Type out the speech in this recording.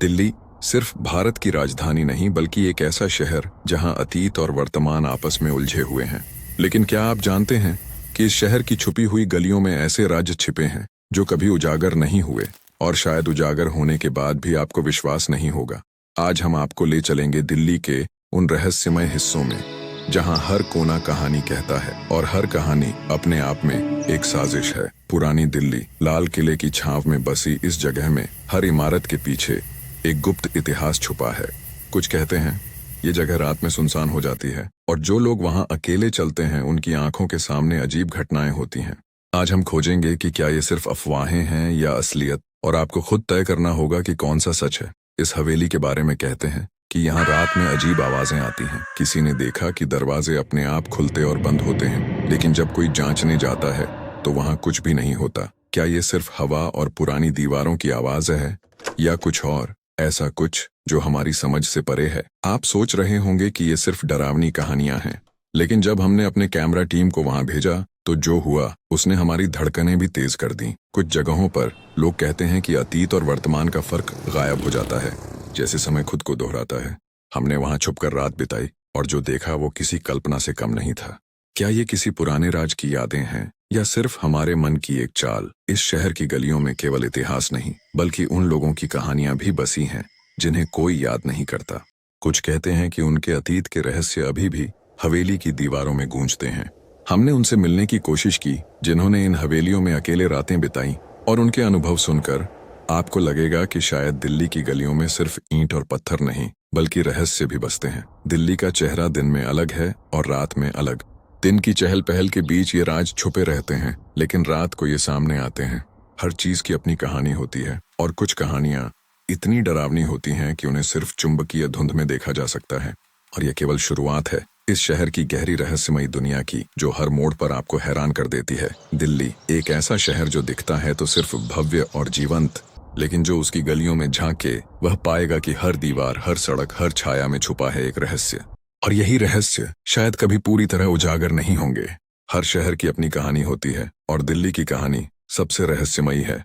दिल्ली सिर्फ भारत की राजधानी नहीं बल्कि एक ऐसा शहर जहां अतीत और वर्तमान आपस में उलझे हुए हैं। लेकिन क्या आप जानते हैं कि इस शहर की छुपी हुई गलियों में ऐसे राज छिपे हैं जो कभी उजागर नहीं हुए और शायद उजागर होने के बाद भी आपको विश्वास नहीं होगा। आज हम आपको ले चलेंगे दिल्ली के उन रहस्यमय हिस्सों में जहां हर कोना कहानी कहता है और हर कहानी अपने आप में एक साजिश है। पुरानी दिल्ली, लाल किले की छांव में बसी इस जगह में हर इमारत के पीछे एक गुप्त इतिहास छुपा है। कुछ कहते हैं ये जगह रात में सुनसान हो जाती है और जो लोग वहां अकेले चलते हैं उनकी आंखों के सामने अजीब घटनाएं होती हैं। आज हम खोजेंगे कि क्या ये सिर्फ अफवाहें हैं या असलियत, और आपको खुद तय करना होगा कि कौन सा सच है। इस हवेली के बारे में कहते हैं कि यहाँ रात में अजीब आवाजें आती हैं। किसी ने देखा कि दरवाजे अपने आप खुलते और बंद होते हैं, लेकिन जब कोई जांचने जाता है तो वहां कुछ भी नहीं होता। क्या ये सिर्फ हवा और पुरानी दीवारों की आवाज है या कुछ और, ऐसा कुछ जो हमारी समझ से परे है? आप सोच रहे होंगे कि ये सिर्फ डरावनी कहानियां हैं, लेकिन जब हमने अपने कैमरा टीम को वहां भेजा तो जो हुआ उसने हमारी धड़कनें भी तेज कर दी। कुछ जगहों पर लोग कहते हैं कि अतीत और वर्तमान का फर्क गायब हो जाता है, जैसे समय खुद को दोहराता है। हमने वहां छुपकर रात बिताई और जो देखा वो किसी कल्पना से कम नहीं था। क्या ये किसी पुराने राज की यादें हैं या सिर्फ हमारे मन की एक चाल? इस शहर की गलियों में केवल इतिहास नहीं बल्कि उन लोगों की कहानियां भी बसी हैं जिन्हें कोई याद नहीं करता। कुछ कहते हैं कि उनके अतीत के रहस्य अभी भी हवेली की दीवारों में गूंजते हैं। हमने उनसे मिलने की कोशिश की जिन्होंने इन हवेलियों में अकेले रातें बिताई, और उनके अनुभव सुनकर आपको लगेगा कि शायद दिल्ली की गलियों में सिर्फ ईंट और पत्थर नहीं बल्कि रहस्य भी बसते हैं। दिल्ली का चेहरा दिन में अलग है और रात में अलग। दिन की चहल पहल के बीच ये राज छुपे रहते हैं, लेकिन रात को ये सामने आते हैं। हर चीज की अपनी कहानी होती है और कुछ कहानियां इतनी डरावनी होती हैं कि उन्हें सिर्फ चुंबकीय धुंध में देखा जा सकता है। और यह केवल शुरुआत है इस शहर की गहरी रहस्यमयी दुनिया की, जो हर मोड़ पर आपको हैरान कर देती है। दिल्ली एक ऐसा शहर जो दिखता है तो सिर्फ भव्य और जीवंत, लेकिन जो उसकी गलियों में झांके वह पाएगा कि हर दीवार, हर सड़क, हर छाया में छुपा है एक रहस्य। और यही रहस्य शायद कभी पूरी तरह उजागर नहीं होंगे। हर शहर की अपनी कहानी होती है और दिल्ली की कहानी सबसे रहस्यमयी है।